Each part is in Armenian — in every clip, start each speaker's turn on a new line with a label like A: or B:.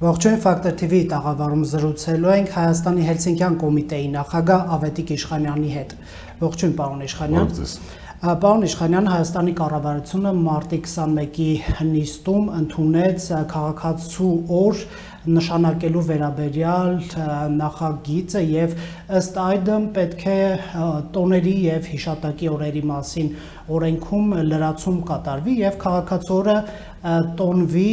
A: Ողջույն Ֆակտոր TV-ի տաղավարում զրուցելու ենք Հայաստանի Հելսինկյան կոմիտեի նախագահ Ավետիք Իշխանյանի հետ։ Ողջույն պարոն Իշխանյան։ Պարոն Իշխանյան, Հայաստանի կառավարությունը մարտի 21-ի նիստում ընդունեց քաղաքացու օր նշանակելու վերաբերյալ նախագիծը եւ ըստ այդմ պետք է տոների եւ հիշատակի օրերի մասին օրենքում լրացում կատարվի եւ քաղաքացու օրը տոնվի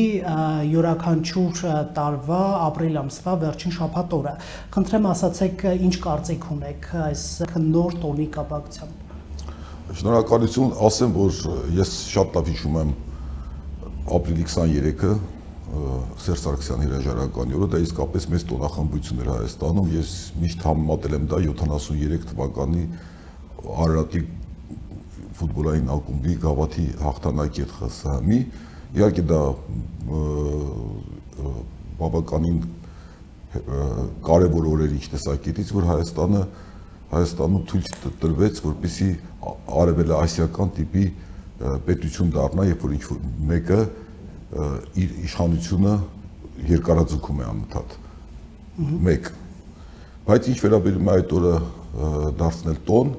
A: յուրաքանչյուր տարվա ապրիլ ամսվա վերջին շաբաթ օրը։ Խնդրեմ ասացեք ինչ կարծիք ունեք այս նոր տոնի կապակցությամբ։
B: Շնորհակալություն, ասեմ, որ ես շատ լավ հիշում եմ ապրիլի 23-ը Սերժ Սարգսյանի հրաժարականի օրը, դա իսկապես մեծ տոնախմբություն էր Հայաստանում, ես միշտ համեմատել եմ դա 73 թվականի Արարատի ֆուտբոլային ակումբի գավաթի հաղթանակի հետ ԽՍՀՄ-ի, իհարկե դա բավականին կարևոր օրեր ինչ տեսակետից, որ Հայաստանում թույլ տրվեց, որպեսզի արևելաասիական տիպի պետություն դառնա, երբ որ ինչ-որ մեկը իր իշխանությունը երկարաձգում է անընդհատ։ Մեկ։ Բայց ինչ վերաբերում է այդ օրը դարձնել տոն,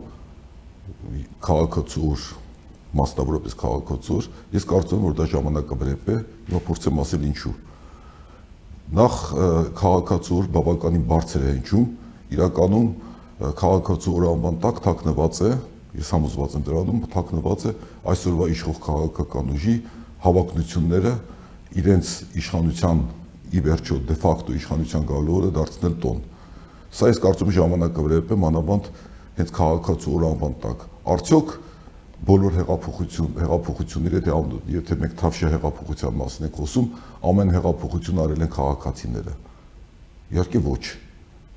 B: քաղաքացու օր, մասնավորապես քաղաքացու օր, ես կարծում եմ, որ դա ժամանակավրեպ է, հիմա փորձեմ ասել ինչու։ Նախ քաղաքացու օր բավականին բարձր է հնչում, իրականում քաղաքացու օրը անվան տակ թաքնված է, ես համոզված եմ դրանում, թաքնված է այսօրվա իշխող քաղաքական ուժի հավակնությունները իրենց իշխանության ի վերջո դե ֆակտո իշխանության գալու օրը դարձնել տոն։ Սա ես կարծում եմ ժամանակավրեպ է մանավանդ հենց քաղաքացու օր անվան տակ։ Արդյոք բոլոր հեղափոխությունները, եթե մենք Թավշյա հեղափոխության մասին ենք խոսում, ամեն հեղափոխություն արել են քաղաքացիները։ Իհարկե ոչ։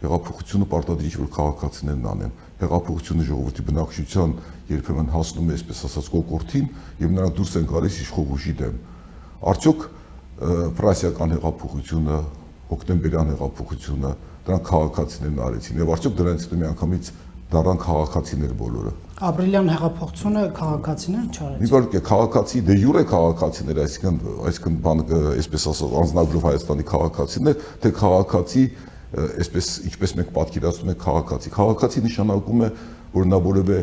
B: Հեղափոխությունը պարտադիր որ քաղաքացիներն անեն։ Հեղափոխությունը ժողովրդի բնակչության երբեմն հասնում է, այսպես ասած, կոկորդին եւ նրանք դուրս են գալիս իշխող ուժի դեմ։ Արդյոք ֆրանսիական հեղափոխությունը, հոկտեմբերյան հեղափոխությունը դրանք քաղաքացիներն արեցին եւ արդյոք դրանից հետո միանգամից դառան քաղաքացիներ բոլորը։
A: Ապրիլյան հեղափոխությունը քաղաքացիներ չարեցին։
B: Իհարկե քաղաքացի դե յուրե քաղաքացիներ, այսինքն բան այսպես ասած անձնագրով Հայաստանի քաղաքացիներ, թե քաղաքացի այսպես ինչպես մենք պատկերացնում ենք քաղաքացի։ Քաղաքացի նշանակում է, որ նա որևէ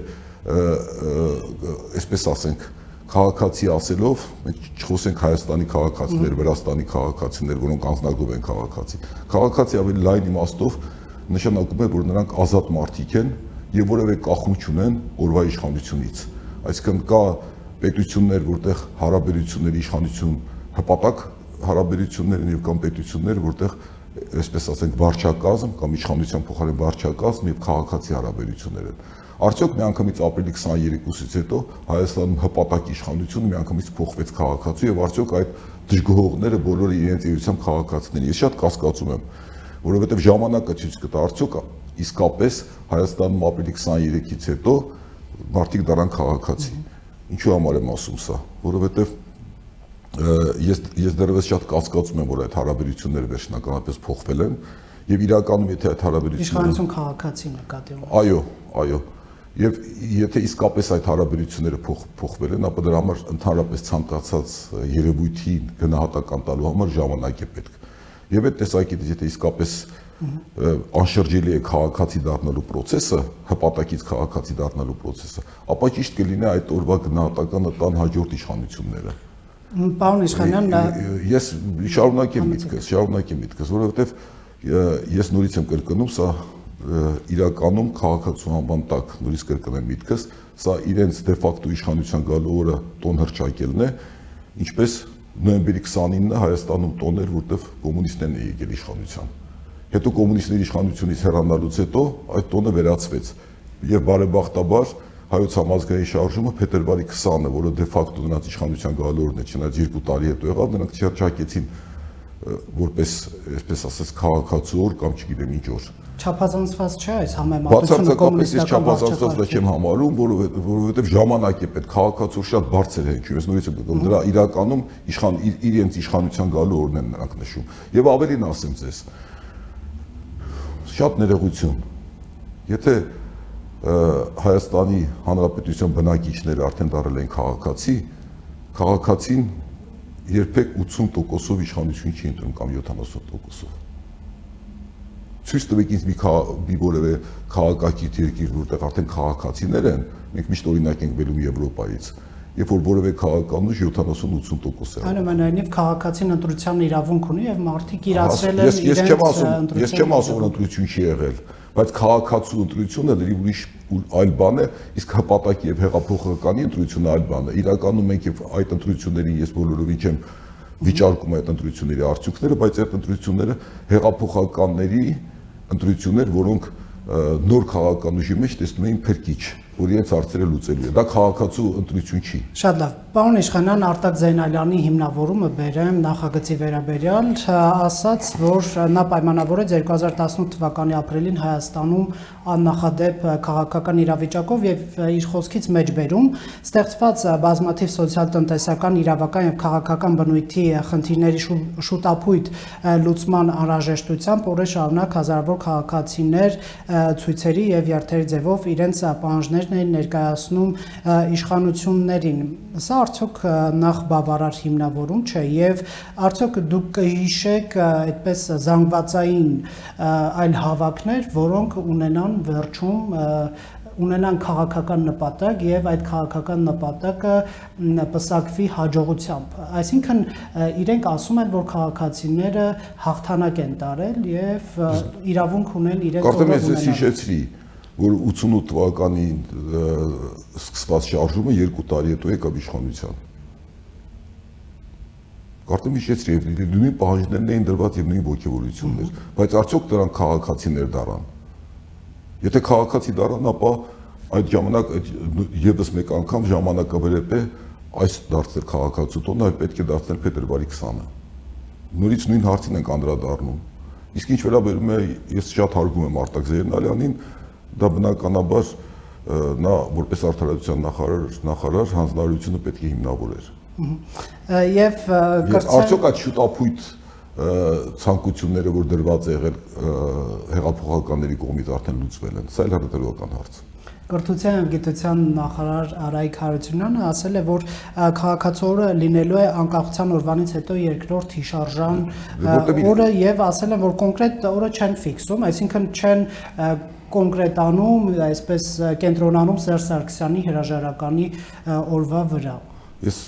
B: այսպես ասենք քաղաքացի ասելով մենք չխոսենք Հայաստանի քաղաքացիներ, Վրաստանի քաղաքացիներ, որոնք անձնագրով են քաղաքացի։ Քաղաքացի ավելի լայն իմաստով նշանակում է, որ նրանք ազատ մարդիկ են եւ որևէ կախում չունեն օրվա իշխանությունից։ Այսինքն կա պետություններ, որտեղ հարաբերությունների իշխանություն հպատակ հարաբերություններ են եւ կան պետություններ, որտեղ այսպես ասենք վարչակազմ կամ իշխանության փոխարեն վարչակազմ եւ քաղաքացի հարաբերություններ են։ Արդյոք միանգամից ապրիլի 22-ից հետո Հայաստանում հպատակ իշխանությունը միանգամից փոխվեց քաղաքացու եւ արդյոք այդ դժգոհողները բոլորը իրենց էությամբ քաղաքացիներ են։ Ես շատ կասկածում եմ, որովհետեւ ժամանակը ցույց կտա արդյոք իսկապես Հայաստանում ապրիլի 23-ից հետո մարդիկ դառան քաղաքացի։ Ինչու համար եմ ասում սա, որովհետեւ ես դեռևս շատ կասկածում եմ, որ այդ հարաբերությունները վերջնականապես փոխվել են եւ իրականում եթե այդ հարաբերությունները
A: իշխանություն քաղաքացի նկատի ունի։
B: Այո։ Եվ եթե իսկապես այդ հարաբերությունները փոխվել են, ապա դրա համար ընդհանրապես ցանկացած երևույթի գնահատական տալու համար ժամանակ է պետք։ Եվ այդ տեսակետից եթե իսկապես անշրջելի է քաղաքացի դառնալու process-ը, հպատակից քաղաքացի դառնալու process-ը, ապա ճիշտ կլինի այդ օրվա գնահատականը տան հաջորդ իշխանությունները։
A: Պարոն Իշխանյան,
B: ես շարունակեմ միտքս, որովհետև ես նորից եմ կրկնում, սա իրականում քաղաքացու անվան տակ նորից կրկնեմ միտքս, սա իրենց դե ֆակտո իշխանության գալու օրը տոն հռչակելն է, ինչպես նոյեմբերի 29-ը Հայաստանում տոն էր, որտեղ կոմունիստներն են եկել իշխանության։ Հետո կոմունիստների իշխանությունից հեռանալուց հետո այդ տոնը վերացվեց եւ բարեբախտաբար Հայոց համազգային շարժումը փետրվարի 20-ը, որը դե ֆակտո նրանց իշխանության գալու օրն է, չնայած 2 տարի հետո եղավ, նրանք չհռչակեցին որպես, այսպես ասած, քաղաքացու օր կամ չգիտեմ ինչ օր։
A: Չափազանցված չէ այս համեմատությունը կոմունիստական
B: վարչակազմի չեմ համարում, որովհետև ժամանակ է պետք, քաղաքացու շատ բարձր է հնչում, ես նորից եմ գտնում, դրա իրականում իրենց իշխանության գալու օրն են նրանք նշում։ Եվ ավելին ասեմ ձեզ, շատ ներողություն, եթե Հայաստանի Հանրապետության բնակիչները արդեն դարձել են քաղաքացին երբեք 80%-ով իշխանություն չի ընտրում կամ 70%-ով։ Ցույց տվեք ինձ մի որևէ քաղաքակիրթ երկիր, որտեղ արդեն քաղաքացիներ են, մենք միշտ օրինակ ենք բերում Եվրոպայից, երբ որ որևէ քաղաքական ուժ 70-80% է։
A: Այնուամենայնիվ քաղաքացին ընտրության իրավունք ունի եւ մարդիկ իրացրել են իրենց
B: Ես չեմ ասում, որ ընտրություն չի եղել, բայց քաղաքացու ընտրությունը դեռ ուրիշ այլ բան է, իսկ հպատակի եւ հեղափոխականի ընտրությունը այլ բան է։ Իրականում մենք եւ այդ ընտրություններին ես բոլորովին չեմ վիճարկում այդ ընտրությունների արդյունքները, բայց այդ ընտրությունները հեղափոխականների ընտրություններ, որոնք նոր քաղաքական ուժի մեջ տեսնում էին փրկիչ, որ իրենց հարցերը լուծելու է։ Դա քաղաքացու ընտրություն չի։
A: Շատ լավ։ Պարոն Իշխանյան, Արտակ Զեյնալյանի հիմնավորումը բերեմ նախագծի վերաբերյալ, ասաց, որ նա պայմանավորեց 2018 թվականի ապրիլին Հայաստանում աննախադեպ քաղաքական իրավիճակով եւ իր խոսքից մեջ բերում ստեղծված բազմաթիվ սոցիալ-տնտեսական, իրավական եւ քաղաքական բնույթի խնդիրների շուտափույթ լուծման անհրաժեշտությամբ օրեր շարունակ հազարավոր քաղաքացիներ ցույցերի եւ երթերի ձևով իրենց պահանջներն էին ներկայացնում իշխանություններին։ Սա արդյոք նախ բավարար հիմնավորում չէ եւ արդյոք դուք կհիշեք այդպես զանգվածային այլ հավաքներ, որոնք ունենան քաղաքական նպատակ եւ այդ քաղաքական նպատակը պսակվի հաջողությամբ։ Այսինքն իրենք ասում են, որ քաղաքացիները հաղթանակ են տարել եւ իրավունք ունեն իրենց
B: օրը ունենալ։ Կարծեմ ես հիշեցրի, որ 88 թվականին սկսված շարժումը 2 տարի հետո եկավ իշխանության։ Կարծեմ հիշեցրի, նույն պահանջներն էին դրված եւ նույն ոգևորություններ, բայց արդյոք դրանք քաղաքացիներ դառան։ Եթե քաղաքացի դառան, ապա այդ ժամանակ եւս մեկ անգամ ժամանակավերեպ է այս դարձել քաղաքացու տոնը, այլ պետք է դարձնել փետրվարի 20-ը։ Նորից նույն հարցին ենք անդրադառնում։ Իսկ ինչ վերաբերում է, ես շատ հարգում եմ Արտակ Զեյնալյանին, դա բնականաբար նա որպես արդարացության նախարար հանձնարարությունը պետք է հիմնավորեր։
A: Եվ
B: արդյոք այդ շուտափույթ ցանկությունները, որ դրված է եղել հեղափոխականների կողմից արդեն լուծվել են, սա էլ հետևական հարց։
A: Կրթության եւ գիտության նախարար Արայիկ Հարությունյանը ասել է, որ քաղաքացու օրը լինելու է անկախության օրվանից հետո երկրորդ հիշարժան օրը եւ ասել է, որ կոնկրետ օրը չեն ֆիքսում, այսինքն չեն կոնկրետանում, այսպես կենտրոնանում Սերժ Սարգսյանի հրաժարականի օրվա վրա։
B: Ես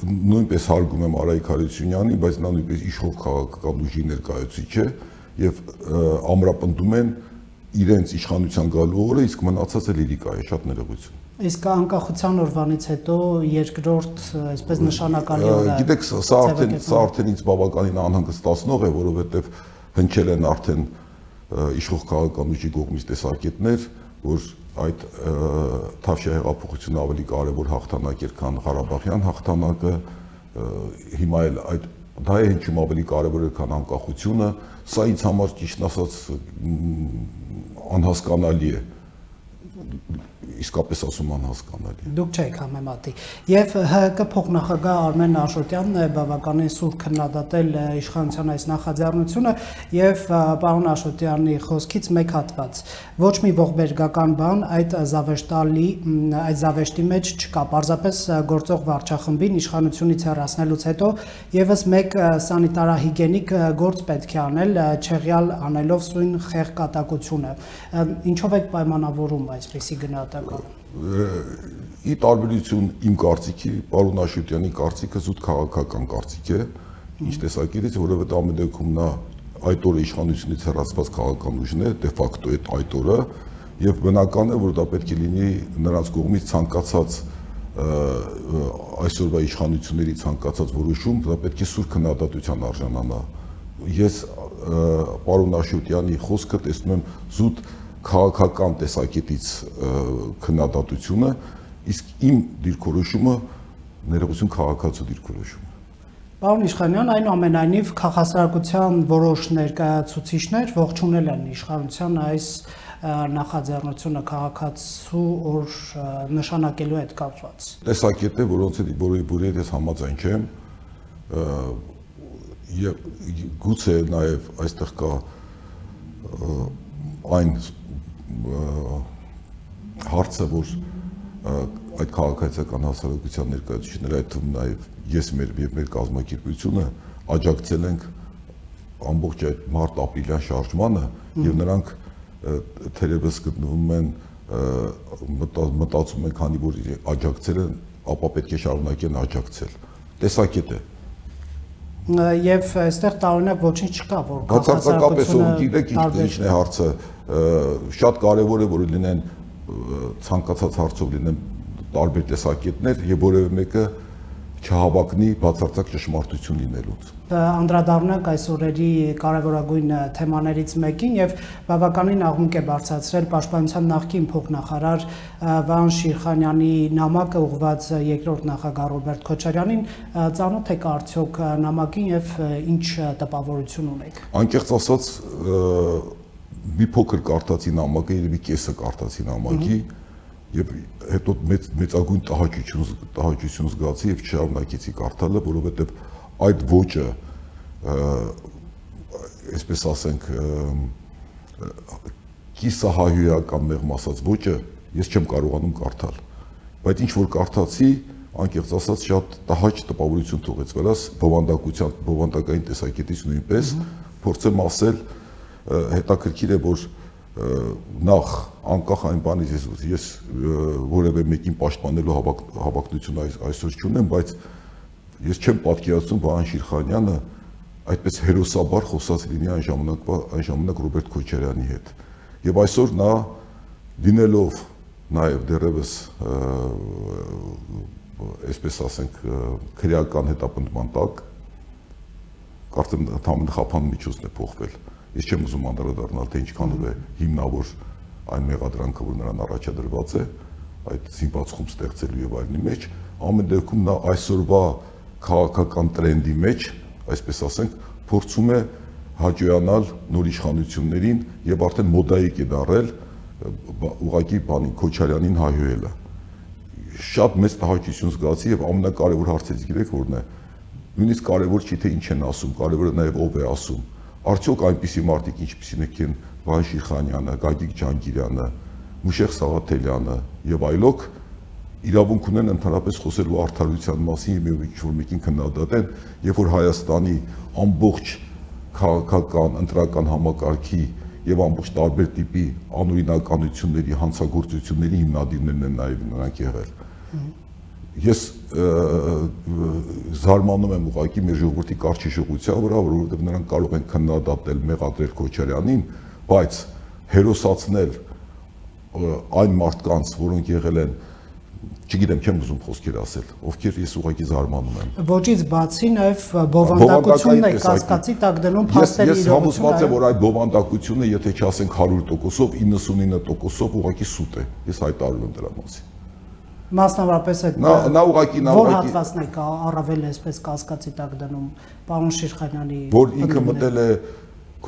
B: նույնպես հարգում եմ Արայիկ Հարությունյանին, բայց նա նույնպես իշխող քաղաքական ուժի ներկայացուցիչ է եւ ամրապնդում են իրենց իշխանության գալու օրը, իսկ մնացածը լիրիկա է, շատ ներողություն։
A: Իսկ անկախության օրվանից հետո երկրորդ, այսպես նշանակալի օրը։
B: Գիտեք, սա արդեն ինձ բավականին անհանգստացնող է, որովհետեւ հնչել են արդեն իշխող քաղաքական ուժի կողմից տեսակետներ, որ այդ Թավշյա հեղափոխությունը ավելի կարևոր հաղթանակ էր, քան Ղարաբաղյան հաղթանակը, հիմա էլ դա է հնչում ավելի կարևոր է, քան անկախությունը, սա ինձ համար ճիշտ ասած անհասկանալի է, իսկապես ասում անհասկանալի։
A: Դուք չեք համեմատի։ Եվ ՀՀԿ փոխնախագահ Արմեն Աշոտյանն է բավականին սուր քննադատել իշխանության այս նախաձեռնությունը եւ պարոն Աշոտյանի խոսքից մեկ հատված. ոչ մի ողբերգական բան այդ զավեշտի մեջ չկա, պարզապես գործող վարչախմբին իշխանությունից հեռացնելուց հետո եւս մեկ սանիտարահիգիենիկ գործ պետք է անել, չեղյալ անելով սույն խեղկատակությունը։ Ինչով եք պայմանավորում այսպիսի գնահատակ։
B: Ի տարբերություն իմ կարծիքի, պարոն Աշոտյանի կարծիքը զուտ քաղաքական կարծիք է, ինչ տեսակետից, որովհետեւ ամեն դեպքում նա այդ օրը իշխանությունից հեռացված քաղաքական ուժն է, դե ֆակտո այդ օրը, եւ բնական է, որ դա պետք է լինի նրանց կողմից ցանկացած այսօրվա իշխանությունների ցանկացած որոշում, դա պետք է սուր քննադատության արժանանա։ Ես պարոն Աշոտյանի խոսքը տեսնում եմ զուտ քաղաքական տեսակետից քննադատությունը, իսկ իմ դիրքորոշումը ներողություն քաղաքացու դիրքորոշումը։
A: Պարոն Իշխանյան, այնուամենայնիվ քաղաքասարակության որոշ ներկայացուցիչներ ողջունել են իշխանության այս նախաձեռնությունը քաղաքացու օր նշանակելու հետ կապված։
B: Տեսակետ է, որի հետ ես համաձայն չեմ, եւ գուցե նաեւ այստեղ կա այն հարցը, որ այդ քաղաքացիական հասարակության ներկայացուցիչները, այդ թվում նաև ես մեր կազմակերպությունը աջակցել ենք ամբողջ այդ մարտ-ապրիլյան շարժմանը եւ նրանք թերևս գտնվում են մտածում են, քանի որ աջակցել են, ապա պետք է շարունակեն աջակցել։ Տեսակետ է։
A: Եվ այստեղ տարօրինակ ոչինչ չկա, որ
B: բացարձակապես գիտեք ինչն է հարցը, շատ կարևոր է որ լինեն ցանկացած հարցով լինեն տարբեր տեսակետներ եւ որևէ մեկը չհավակնի բացարձակ ճշմարտություն լինելուց։
A: Անդրադառնանք այս օրերի կարևորագույն թեմաներից մեկին եւ բավականին աղմուկ է բարձրացրել Պաշտպանության նախկին փոխնախարար Վահան Շիրխանյանի նամակը ուղղված երկրորդ նախագահ Ռոբերտ Քոչարյանին, ծանոթ եք արդյոք նամակին եւ ինչ տպավորություն ունեք։
B: Անկեղծ ասած մի փոքր կարդացի նամակը, երևի կեսը կարդացի նամակի եւ հետո մեծագույն տհաճություն զգացի եւ չշարունակեցի կարդալը, որովհետեւ այդ ոճը, այսպես ասենք, կիսահայհոյական մեղմ ասած ոճը ես չեմ կարողանում կարդալ, բայց ինչ որ կարդացի, անկեղծ ասած շատ տհաճ տպավորություն թողեց վրաս, բովանդակային տեսակետից նույնպես, փորձեմ ասել, հետաքրքիր է, որ նախ անկախ այն բանից ես որևէ մեկին պաշտպանելու հավակնություն այսօր չունեմ, բայց ես չեմ պատկերացնում Վահան Շիրխանյանը այդպես հերոսաբար խոսած լինի այն ժամանակ Ռոբերտ Քոչարյանի հետ։ Եվ այսօր նա լինելով նաև դեռևս այսպես ասենք քրեական հետապնդման տակ, կարծեմ ընդհանուր խափան միջոցն է փոխվել։ Ես չեմ ուզում անդրադառնալ, թե ինչքանով է հիմնավոր այն մեղադրանքը, որ նրան առաջադրված է, այդ զինված խումբ ստեղծելու եւ այլնի մեջ, ամեն դեպքում նա այսօրվա քաղաքական տրենդի մեջ, այսպես ասենք, փորձում է հաջողանալ նոր իշխանություններին եւ արդեն մոդայիկ է դարել ուղղակի բանի Քոչարյանին հայհոյելը։ Շատ մեծ տհաճություն զգացի եւ ամենակարևոր հարցից գիտեք որն է։ Նույնիսկ կարևոր չի թե ինչ են ասում, կարևորը նաեւ ով է ասում։ Արդյոք այնպիսի մարդիկ ինչպիսինք են Վահան Շիրխանյանը, Գագիկ Ջանգիրյանը, Մուշեղ Սաղաթելյանը եւ այլոք իրավունք ունեն ընդհանրապես խոսելու արդարության մասին եւ ինչ-որ մեկին քննադատեն, երբ որ Հայաստանի ամբողջ քաղաքական, ընտրական համակարգի եւ ամբողջ տարբեր տիպի անօրինականությունների, հանցագործությունների հիմնադիրներն են նաեւ նրանք եղել։ Ես զարմանում եմ ուղղակի մեր ժողովրդի կարճիշխության վրա, որովհետեւ նրանք կարող են քննադատել, մեղադրել Քոչարյանին, բայց հերոսացնել այն մարդկանց, որոնք եղել են, չգիտեմ, չեմ ուզում խոսքեր ասել, ովքեր ես ուղղակի զարմանում եմ։
A: Ոչից բացի նաև բովանդակությունն է կասկածի տակ դնում փաստերի իրողությունը։ Ես
B: համոզված եմ, որ այդ բովանդակությունը, եթե չասենք 100%-ով, 99%-ով ուղղակի սուտ է։ Ես հայտարարում եմ դրա մասին։
A: Մասնավորապես այդ
B: նա ուղղակի
A: որ հատվածն է առավել այսպես կասկածի տակ դնում պարոն Շիրխանյանի,
B: որ ինքը մտել է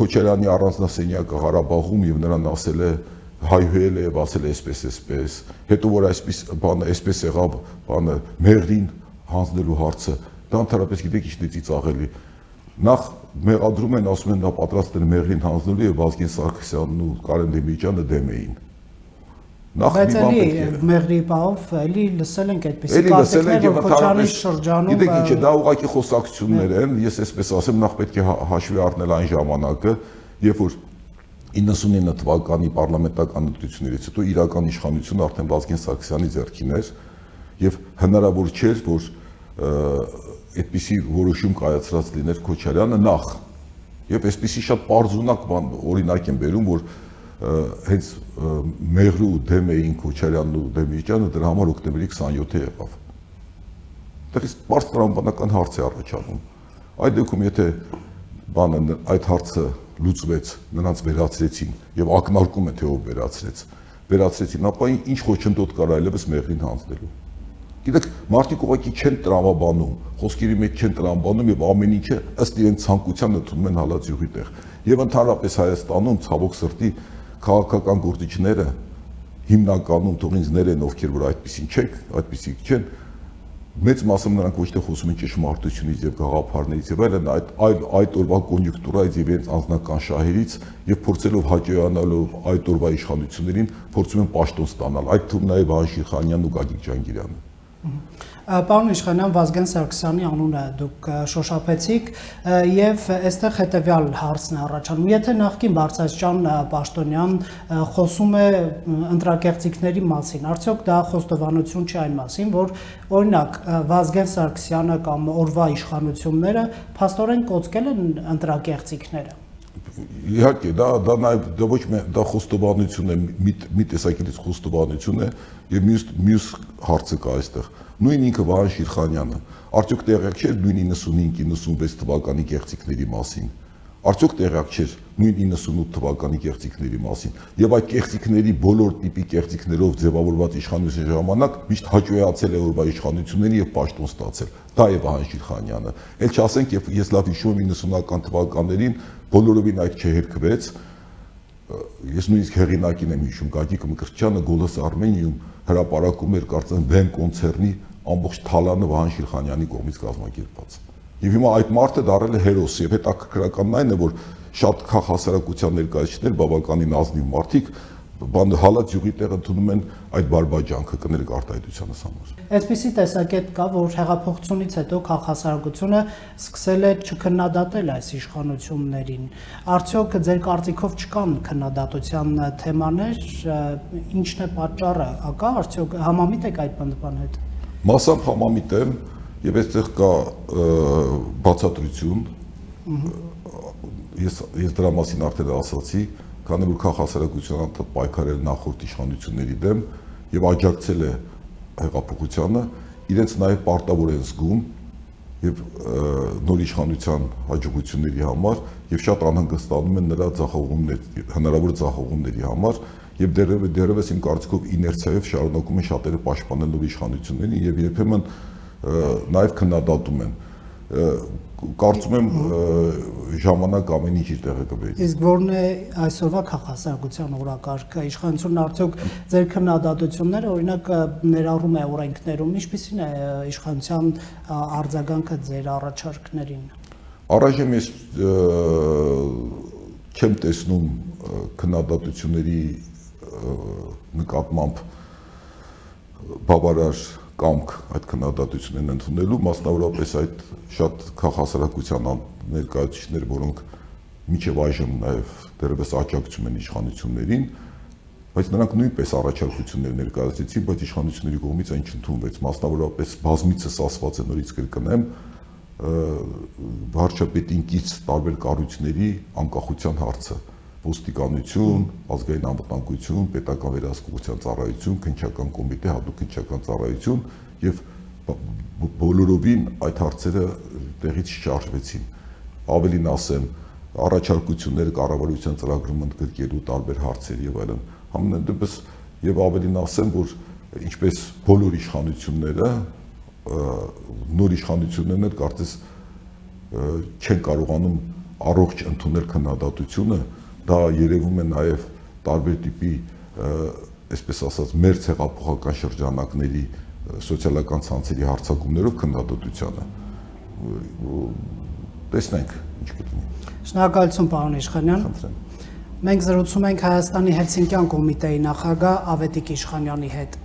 B: Քոչարյանի առանձնասենյակը Ղարաբաղում եւ նրան ասել է հայհոյել է եւ ասել է այսպես, հետո որ այսպես բանը այսպես եղավ, բանը մեղրին հանձնելու հարցը, դա ընդհանրապես գիտեք ինչն է ծիծաղելի։ Նախ մեղադրում են, ասում են նա պատրաստ է մեղրին հանձնելու եւ Վազգեն Սարգսյանն ու Կարեն Դեմիրճյանը դեմ էին։
A: Բայց էլի մեղրի բաղով էլի լսել ենք այդպիսի կարծիքներ, որ Քոչարյանի շրջանում
B: գիտեք ինչ է, դա ուղղակի խոսակցություններ են, ես այսպես ասեմ, նախ պետք է հաշվի առնել այն ժամանակը, երբ որ 99 թվականի պարլամենտական ընտրություններից հետո իրական իշխանությունը արդեն Վազգեն Սարգսյանի ձեռքին էր եւ հնարավոր չէր, որ այդպիսի որոշում կայացրած լիներ Քոչարյանը նախ։ Եվ այսպիսի շատ պարզունակ բան օրինակ եմ բերում, որ հենց մեղրու դեմ էին Քոչարյանն ու Դեմիրճյանը, դրա համար հոկտեմբերի 27-ը եղավ։ Դրանից բարձրաանվանական հարց է առաջանում։ Այդ դեպքում եթե բանը այդ հարցը լուծվեց, նրանց վերացրեցին եւ ակնարկում է թե ով վերացրեցին, ապա ինչ խոչընդոտ կար այլևս մեղրին հանձնելու։ Գիտեք, մարդիկ ուղղակի չեն տրամաբանում, խոսքերի մեջ չեն տրամաբանում եւ ամեն ինչը ըստ իրենց ցանկության ընդունում են հալածյուղի տեղ։ Եվ ընդհանրապես Հայաստանում ցավոք սրտի քաղաքական գործիչները հիմնականում թողինձներ են, ովքեր որ այդպեսին չեն, մեծ մասը նրանք ոչ թե խոսում են ճշմարտությունից եւ գաղափարներից եւ այլն, այդ օրվա կոնյունկտուրայից եւ իրենց անձնական շահերից եւ փորձելով հաջողանալով այդ օրվա իշխանություններին փորձում են պաշտոն ստանալ, այդ թվում նաեւ Վահան Շիրխանյանն ու Գագիկ Ջանգիրյանը։
A: Պարոն Իշխանյան, Վազգեն Սարգսյանի անունը դուք շոշափեցիք եւ այստեղ հետեւյալ հարցն է առաջանում. Եթե նախկին բարձրաստիճան պաշտոնյան խոսում է ընտրակեղծիքների մասին, արդյոք դա խոստովանություն չի այն մասին, որ օրինակ Վազգեն Սարգսյանը կամ օրվա իշխանությունները փաստորեն կոծկել են ընտրակեղծիքները։
B: Իհարկե, դա նաև ոչ միայն դա խոստովանություն է, մի տեսակետից խոստովանություն է եւ մյուս հարցը կա այստեղ։ Նույն ինքը Վահան Շիրխանյանը արդյոք տեղյակ չէր նույն 95-96 թվականի կեղծիքների մասին։ Արդյոք տեղյակ չէր նույն 98 թվականի կեղծիքների մասին։ Եվ այդ կեղծիքների բոլոր տիպի կեղծիքներով ձևավորված իշխանության ժամանակ միշտ հաջողացել է օրվա իշխանությունների եւ պաշտոն ստացել։ Դա է Վահան Շիրխանյանը։ Էլ չասենք, ես լավ հիշում եմ 90-ական թվականներին բոլորովին այդ չհերկվեց։ Ես նույնիսկ հեղինակին եմ հիշում, Գագիկ Մկրտչյանը Գոլոս Արմենիում հրապարակում էր կարծեմ Վեն կոնցերնի ամբողջ թալանը Վահան Շիրխանյանի կողմից կազմակերպված։ Եվ հիմա այդ մարդը դարել է հերոս եւ հետաքրքրականն այն է, որ շատ քաղաքասարակության ներկայացուցիչներ բավականին ազնիվ մարդիկ հալած յուղի տեղ ընդունում են այդ բարբաջանքը կներեք արտահայտությանս համար։
A: Այսպիսի տեսակետ կա, որ հեղափոխությունից հետո քաղաքասարակությունը սկսել է չքննադատել այս իշխանություններին։ Արդյոք ձեր կարծիքով չկան քննադատության թեմաներ, ինչն է պատճառը, կա արդյոք համամիտ եք այդ բան հետ։
B: Մասամբ համամիտ եմ եւ այստեղ կա բացատրություն։ Ես դրա մասին արդեն ասացի, քանի որ քաղաքասարակությունը անդադ պայքարել նախորդ իշխանությունների դեմ եւ աջակցել է հեղափոխությանը, իրենց նաեւ պարտավոր են զգում եւ նոր իշխանության հաջողությունների համար եւ շատ անհանգստանում են նրա հնարավոր ձախողումների համար եւ դերևս իմ կարծիքով իներցիայով շարունակում են շատերը պաշտպանելով իշխանություններին եւ երբեմն նաեւ քննադատում են։ Կարծում եմ ժամանակ ամեն ինչ իր տեղը կբերի։
A: Իսկ որն է այսօրվա քաղաքասարակության օրակարգը, իշխանությունն արդյոք ձեր քննադատությունները օրինակ ներառում է օրենքներում, ինչպիսին է իշխանության արձագանքը ձեր առաջարկներին։
B: Առայժմ ես չեմ տեսնում քննադատությունների նկատմամբ բավարար կամք այդ քննադատություններն ընդունելու, մասնավորապես այդ շատ քաղաքասարակության ներկայացուցիչներ, որոնք մինչև այժմ նաև դեռևս աջակցում են իշխանություններին, բայց նրանք նույնպես առաջարկություններ ներկայացրեցին, բայց իշխանությունների կողմից այն չընդունվեց, մասնավորապես բազմիցս ասված է, նորից կրկնեմ, վարչապետին կից տարբեր կառույցների անկախության հարցը, ոստիկանություն, ազգային անվտանգություն, պետական վերահսկողության ծառայություն, քննչական կոմիտե, հատուկ քննչական ծառայություն եւ բոլորովին այդ հարցերը տեղից չարժվեցին։ Ավելին ասեմ, առաջարկությունները կառավարության ծրագրում ընդգրկելու տարբեր հարցեր եւ այլն։ Համենայն դեպս եւ ավելին ասեմ, որ ինչպես բոլոր իշխանությունները, նոր իշխանություններն էլ կարծես չեն կարողանում առողջ ընդունել քննադատությունը, դա երևում է նաև տարբեր տիպի, այսպես ասած, մերձ հեղափոխական շրջանակների սոցիալական ցանցերի հարձակումներով քննադատությանը։ Տեսնենք ինչ կլինի։
A: Շնորհակալություն, պարոն Իշխանյան։ Մենք զրուցում ենք Հայաստանի Հելսինկյան կոմիտեի նախագահ Ավետիք Իշխանյանի հետ։